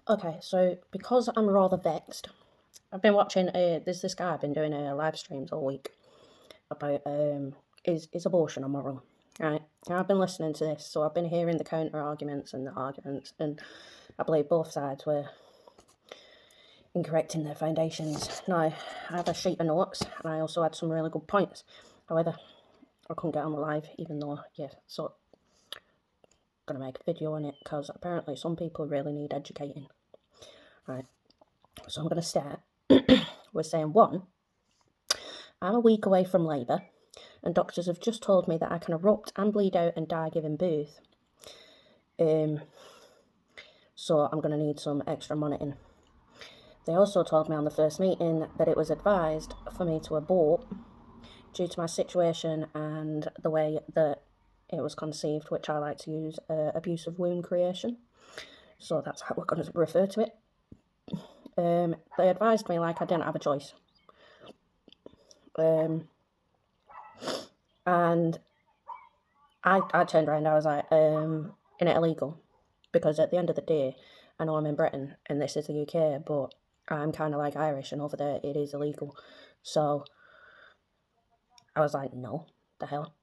Okay, so because I'm rather vexed, I've been watching there's this guy I've been doing live streams all week about is abortion immoral, right? And I've been listening to this, so I've been hearing the counter arguments and the arguments, and I believe both sides were incorrect in their foundations. Now, I have a sheet of notes, and I also had some really good points. However, I couldn't get on the live, even though, yeah, so I'm gonna make a video on it, because apparently some people really need educating. Right, so I'm gonna start with saying, one, I'm a week away from labour, and doctors have just told me that I can erupt and bleed out and die giving birth. So I'm going to need some extra monitoring. They also told me on the first meeting that it was advised for me to abort due to my situation and the way that it was conceived, which I like to use abusive womb creation. So that's how we're going to refer to it. They advised me like I didn't have a choice. And I turned around, I was like, isn't it illegal? Because at the end of the day, I know I'm in Britain and this is the UK, but I'm kind of like Irish, and over there it is illegal. So I was like, no, the hell.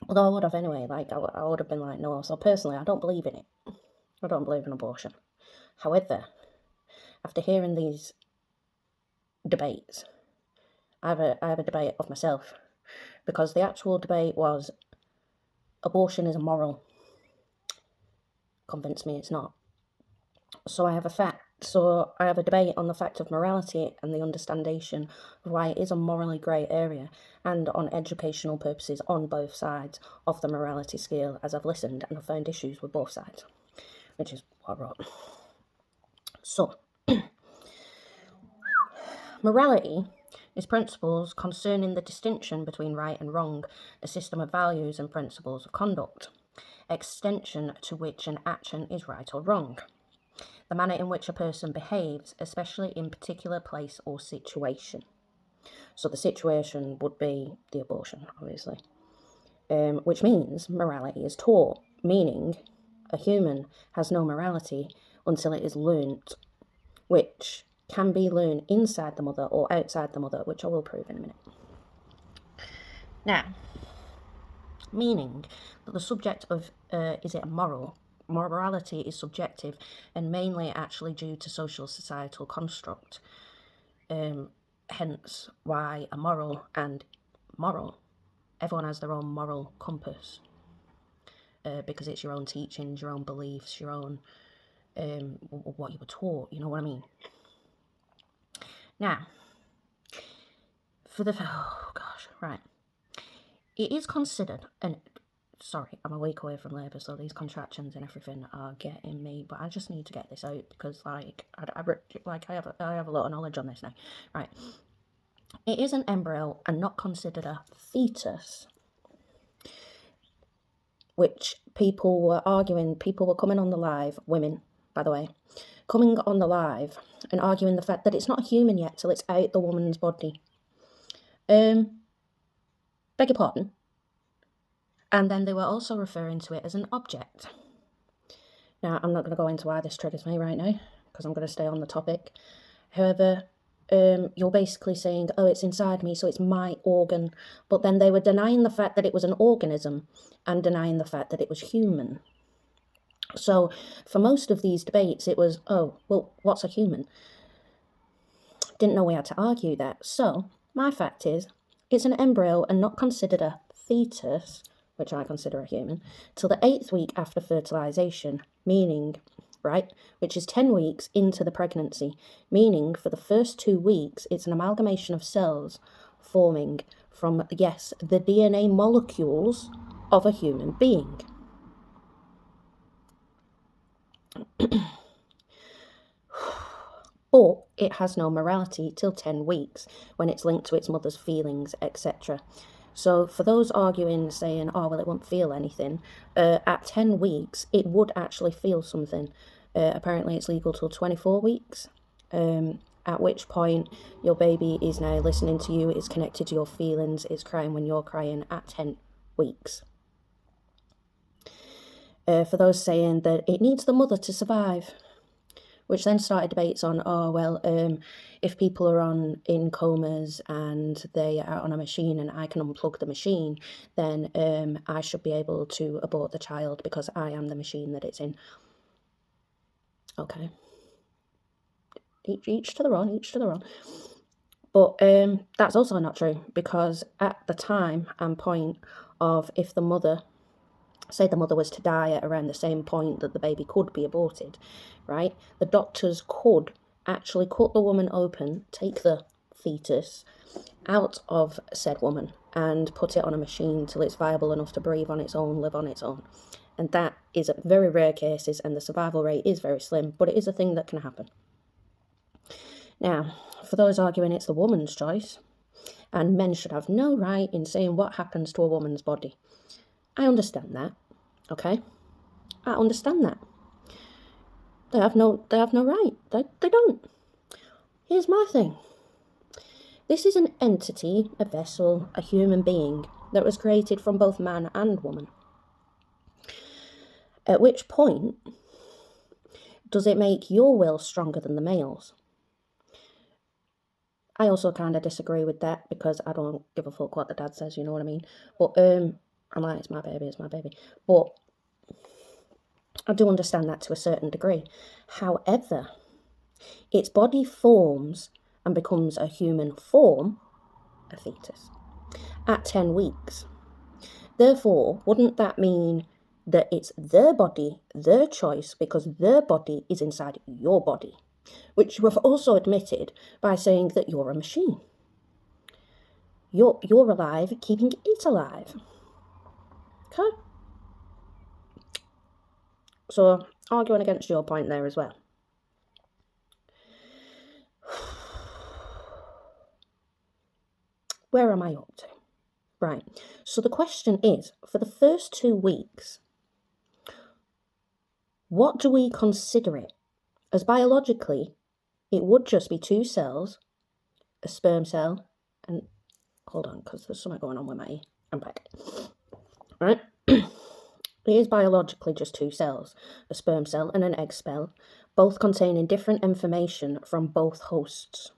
Although I would have anyway, like I would have been like, no. So personally, I don't believe in it. I don't believe in abortion. However, after hearing these debates, I have a debate of myself, because the actual debate was abortion is immoral. Convince me it's not. So I have a debate on the fact of morality and the understanding of why it is a morally grey area, and on educational purposes on both sides of the morality scale, as I've listened and I've found issues with both sides, which is what I wrote. So, morality is principles concerning the distinction between right and wrong, a system of values and principles of conduct, extension to which an action is right or wrong, the manner in which a person behaves, especially in particular place or situation. So the situation would be the abortion, obviously, which means morality is taught, meaning a human has no morality until it is learnt, which can be learned inside the mother or outside the mother, which I will prove in a minute. Now, meaning that the subject of is it moral? Morality is subjective and mainly actually due to social societal construct. Hence why a moral and moral, everyone has their own moral compass, because it's your own teachings, your own beliefs, your own what you were taught, you know what I mean? Now, right. It is considered, and sorry, I'm a week away from labour, so these contractions and everything are getting me, but I just need to get this out because, like, I have a lot of knowledge on this now. Right. It is an embryo and not considered a fetus, which people were arguing. People were coming on the live, women, by the way, coming on the live and arguing the fact that it's not human yet till it's out the woman's body. Beg your pardon? And then they were also referring to it as an object. Now, I'm not going to go into why this triggers me right now, because I'm going to stay on the topic. However, you're basically saying, oh, it's inside me, so it's my organ. But then they were denying the fact that it was an organism and denying the fact that it was human. So for most of these debates, it was, oh, well, what's a human? Didn't know we had to argue that. So my fact is, it's an embryo and not considered a fetus, which I consider a human, till the 8th week after fertilization, meaning, right, which is 10 weeks into the pregnancy, meaning for the first 2 weeks, it's an amalgamation of cells forming from, yes, the DNA molecules of a human being. But it has no morality till 10 weeks, when it's linked to its mother's feelings, etc. So for those arguing, saying, oh, well, it won't feel anything, at 10 weeks, it would actually feel something. Apparently it's legal till 24 weeks, at which point your baby is now listening to you, it's connected to your feelings, it's crying when you're crying at 10 weeks. For those saying that it needs the mother to survive, which then started debates on, oh, well, if people are in comas and they are on a machine and I can unplug the machine, then I should be able to abort the child because I am the machine that it's in. Okay. Each to their own, each to their own. But that's also not true, because at the time and point of, if the mother, say the mother was to die at around the same point that the baby could be aborted, right, the doctors could actually cut the woman open, take the fetus out of said woman and put it on a machine till it's viable enough to breathe on its own, live on its own. And that is very rare cases, and the survival rate is very slim, but it is a thing that can happen. Now, for those arguing it's the woman's choice, and men should have no right in saying what happens to a woman's body, I understand that, okay? I understand that. They have no right. They don't. Here's my thing. This is an entity, a vessel, a human being that was created from both man and woman. At which point does it make your will stronger than the male's? I also kind of disagree with that, because I don't give a fuck what the dad says, you know what I mean? But I'm like, it's my baby. But I do understand that to a certain degree. However, its body forms and becomes a human form, a fetus, at 10 weeks. Therefore, wouldn't that mean that it's their body, their choice, because their body is inside your body? Which you have also admitted by saying that you're a machine. You're alive, keeping it alive. Okay? So, arguing against your point there as well. Where am I up to? Right. So the question is, for the first 2 weeks, what do we consider it? As biologically, it would just be 2 cells, a sperm cell, and hold on, because there's something going on with my ear. I'm back. Right? It is biologically just 2 cells, a sperm cell and an egg cell, both containing different information from both hosts.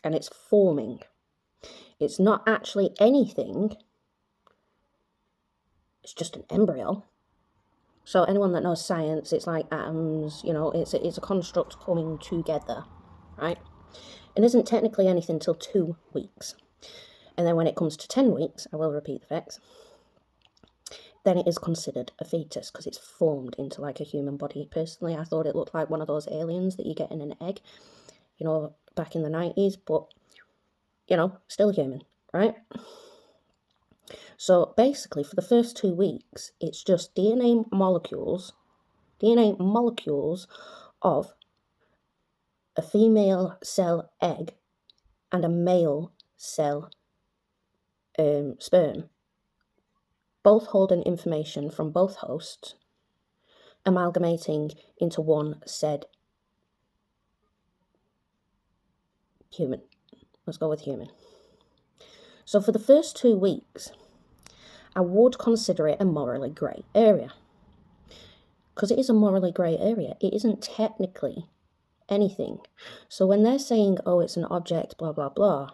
And it's forming. It's not actually anything. It's just an embryo. So anyone that knows science, it's like atoms, you know, it's a construct coming together, right? It isn't technically anything till 2 weeks. And then when it comes to 10 weeks, I will repeat the facts, then it is considered a fetus, because it's formed into like a human body. Personally, I thought it looked like one of those aliens that you get in an egg, you know, back in the 90s, but, you know, still human, right? So basically, for the first 2 weeks, it's just DNA molecules of a female cell egg and a male cell sperm, both holding information from both hosts, amalgamating into one said human. Let's go with human. So for the first 2 weeks, I would consider it a morally grey area. Because it is a morally grey area. It isn't technically anything. So when they're saying, oh, it's an object, blah, blah, blah,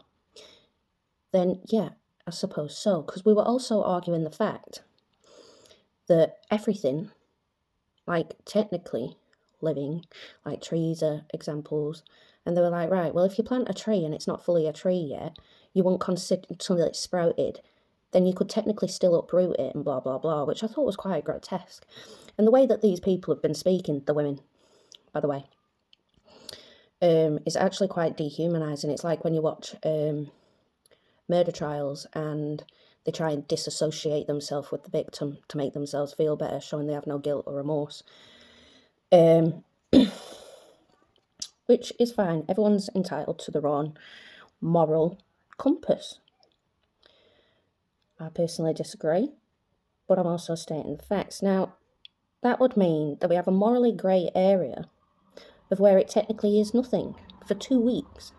then yeah, I suppose so. Because we were also arguing the fact that everything, like technically living, like trees are examples, and they were like, right, well, if you plant a tree and it's not fully a tree yet, you won't consider until it's sprouted, then you could technically still uproot it and blah, blah, blah, which I thought was quite grotesque. And the way that these people have been speaking, the women, by the way, is actually quite dehumanising. It's like when you watch murder trials and they try and disassociate themselves with the victim to make themselves feel better, showing they have no guilt or remorse. Which is fine. Everyone's entitled to their own moral compass. I personally disagree, but I'm also stating the facts. Now, that would mean that we have a morally grey area of where it technically is nothing for 2 weeks.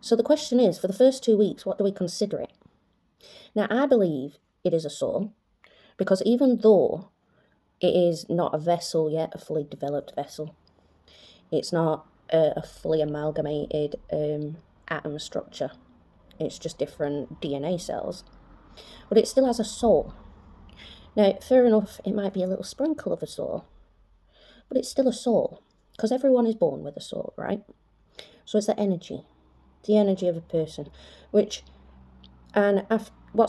So the question is, for the first 2 weeks, what do we consider it? Now, I believe it is a soul, because even though it is not a vessel yet, a fully developed vessel, It's not a fully amalgamated atom structure. It's just different DNA cells. But it still has a soul. Now, fair enough, it might be a little sprinkle of a soul, but it's still a soul, because everyone is born with a soul, right? So it's the energy of a person, what's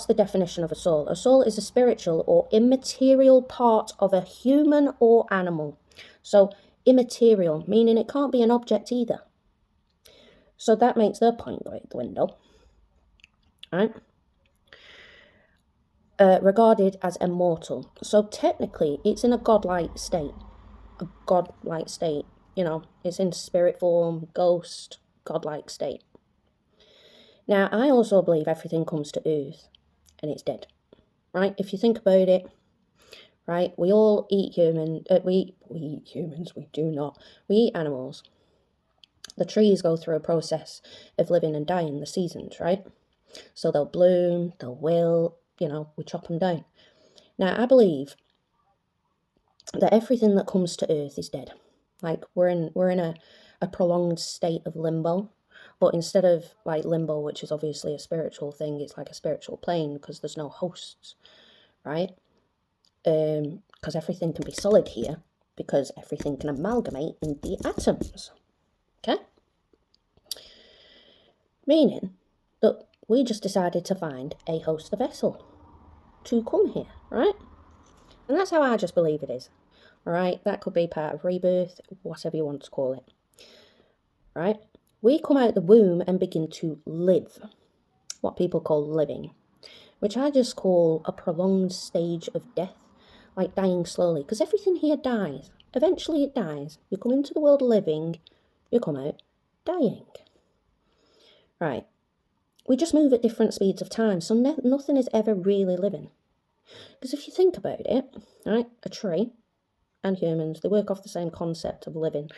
the definition of a soul? A soul is a spiritual or immaterial part of a human or animal. So immaterial, meaning it can't be an object either. So that makes their point go out the window, right? Regarded as immortal. So technically, it's in a godlike state. It's in spirit form, ghost, godlike state. Now, I also believe everything comes to earth and it's dead, right? If you think about it, right, we all eat we eat humans, we do not. We eat animals. The trees go through a process of living and dying, the seasons, right? So they'll bloom, they'll wilt, we chop them down. Now, I believe that everything that comes to earth is dead. Like, we're in a prolonged state of limbo. But instead of like limbo, which is obviously a spiritual thing, it's like a spiritual plane because there's no hosts, right? Because everything can be solid here, because everything can amalgamate in the atoms, okay? Meaning that we just decided to find a host vessel to come here, right? And that's how I just believe it is, all right? That could be part of rebirth, whatever you want to call it, right? We come out the womb and begin to live, what people call living, which I just call a prolonged stage of death, like dying slowly, because everything here dies. Eventually it dies. You come into the world living, you come out dying. Right. We just move at different speeds of time, so nothing is ever really living. Because if you think about it, right, a tree and humans, they work off the same concept of living,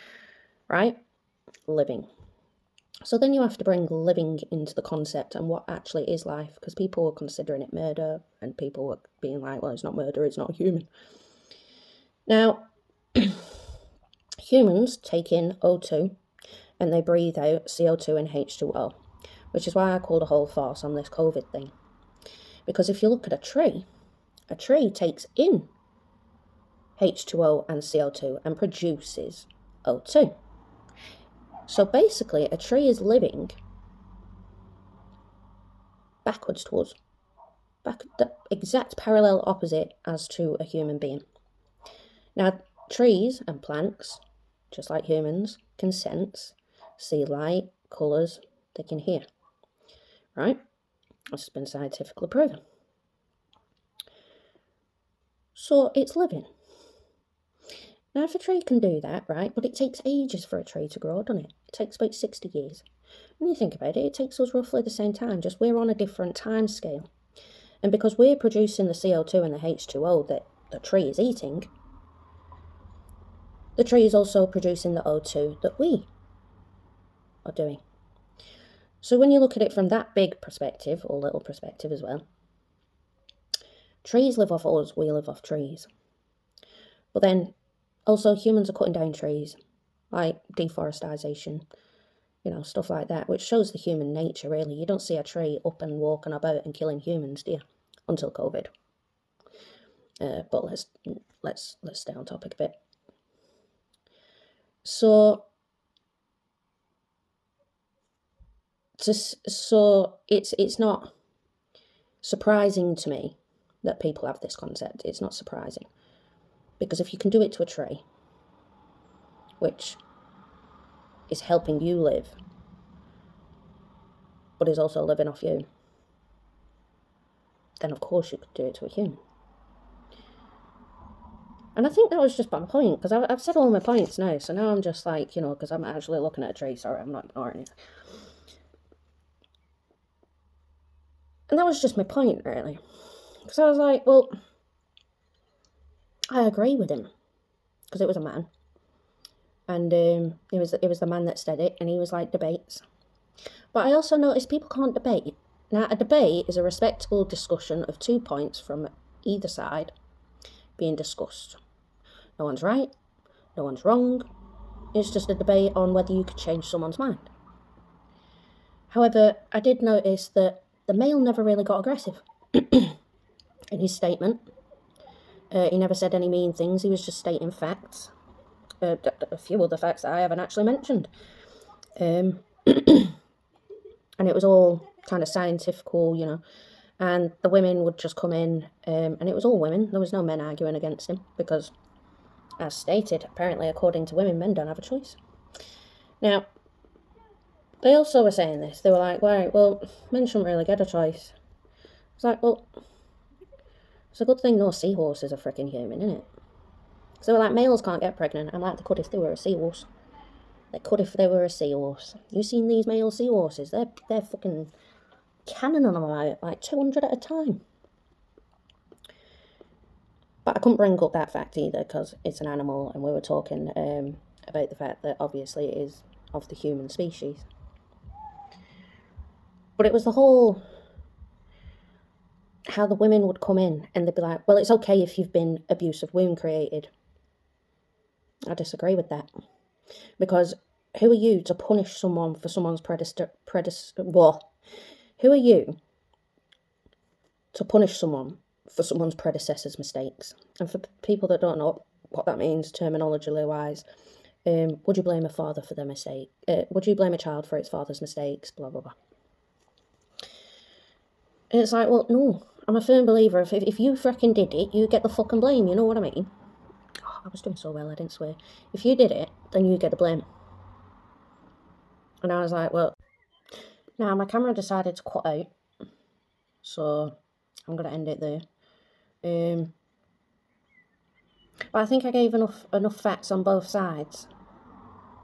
right? Living. So then you have to bring living into the concept and what actually is life, because people were considering it murder, and people were being like, well, it's not murder, it's not human. Now, humans take in O2 and they breathe out CO2 and H2O, which is why I called a whole farce on this COVID thing. Because if you look at a tree takes in H2O and CO2 and produces O2. So basically, a tree is living backwards towards the exact parallel opposite as to a human being. Now, trees and plants, just like humans, can sense, see light, colours, they can hear, right? This has been scientifically proven. So it's living. Now, if a tree can do that, right, but it takes ages for a tree to grow, doesn't it? It takes about 60 years. When you think about it, it takes us roughly the same time, just we're on a different time scale. And because we're producing the CO2 and the H2O that the tree is eating, the tree is also producing the O2 that we are doing. So when you look at it from that big perspective, or little perspective as well, trees live off us, we live off trees. But then also humans are cutting down trees, like deforestation, stuff like that, which shows the human nature, really. You don't see a tree up and walking about and killing humans, do you? Until COVID. But let's stay on topic a bit. So it's not surprising to me that people have this concept. It's not surprising. Because if you can do it to a tree, which is helping you live, but is also living off you, then of course you could do it to a human. And I think that was just my point, because I've said all my points now, so now I'm just like, because I'm actually looking at a tree, sorry, I'm not ignoring it. And that was just my point, really. Because I was like, well, I agree with him, because it was a man. And it was the man that said it, and he was like, debates. But I also noticed people can't debate. Now, a debate is a respectable discussion of 2 points from either side being discussed. No one's right, no one's wrong, It's just a debate on whether you could change someone's mind. However, I did notice that the male never really got aggressive in his statement. He never said any mean things, he was just stating facts. A few other facts that I haven't actually mentioned. And it was all kind of scientifical, you know. And the women would just come in, and it was all women. There was no men arguing against him because, as stated, apparently according to women, men don't have a choice. Now, they also were saying this. They were like, right, well, men shouldn't really get a choice. It's like, well, it's a good thing no seahorses are freaking human, isn't it? So they were like, males can't get pregnant. I'm like, they could if they were a seahorse. They could if they were a seahorse. You seen these male seahorses? They're fucking cannon on them out, like 200 at a time. But I couldn't bring up that fact either because it's an animal, and we were talking about the fact that obviously it is of the human species. But it was the whole, how the women would come in and they'd be like, well, it's okay if you've been abusive womb created. I disagree with that. Because who are you to punish someone for someone's who are you to punish someone for someone's predecessor's mistakes? And for people that don't know what that means terminology-wise, would you blame a father for their mistake? Would you blame a child for its father's mistakes? Blah, blah, blah. And it's like, well, no. I'm a firm believer. If you freaking did it, you get the fucking blame. You know what I mean? Oh, I was doing so well, I didn't swear. If you did it, then you get the blame. And I was like, well, now my camera decided to cut out. So I'm going to end it there. But I think I gave enough facts on both sides.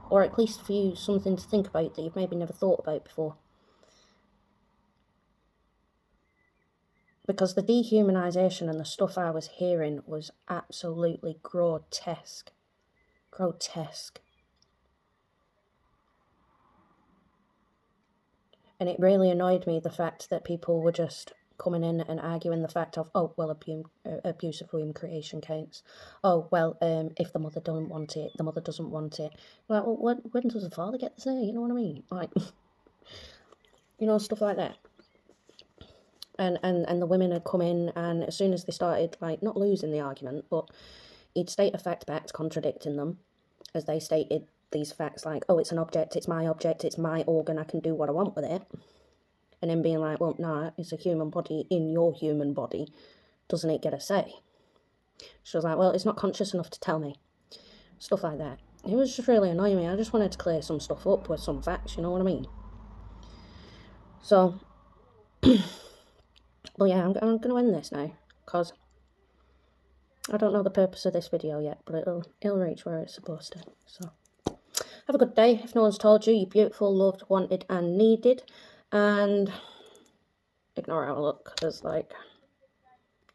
Or at least for you, something to think about that you've maybe never thought about before. Because the dehumanisation and the stuff I was hearing was absolutely grotesque. Grotesque. And it really annoyed me, the fact that people were just coming in and arguing the fact of, oh, well, abusive womb creation counts. Oh, well, if the mother doesn't want it, the mother doesn't want it. Like, well, when does the father get to say? You know what I mean? Like, you know, stuff like that. And the women had come in, and as soon as they started, like, not losing the argument, but he'd state a fact back contradicting them, as they stated these facts like, oh, it's an object, it's my organ, I can do what I want with it. And then being like, well, no, it's a human body in your human body. Doesn't it get a say? She was like, well, it's not conscious enough to tell me. Stuff like that. It was just really annoying me. I just wanted to clear some stuff up with some facts, you know what I mean? So, well, yeah, I'm going to end this now, because I don't know the purpose of this video yet, but it'll reach where it's supposed to. So, have a good day. If no one's told you, you're beautiful, loved, wanted, and needed. And ignore how I look, because, like,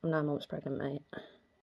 I'm 9 months pregnant, mate.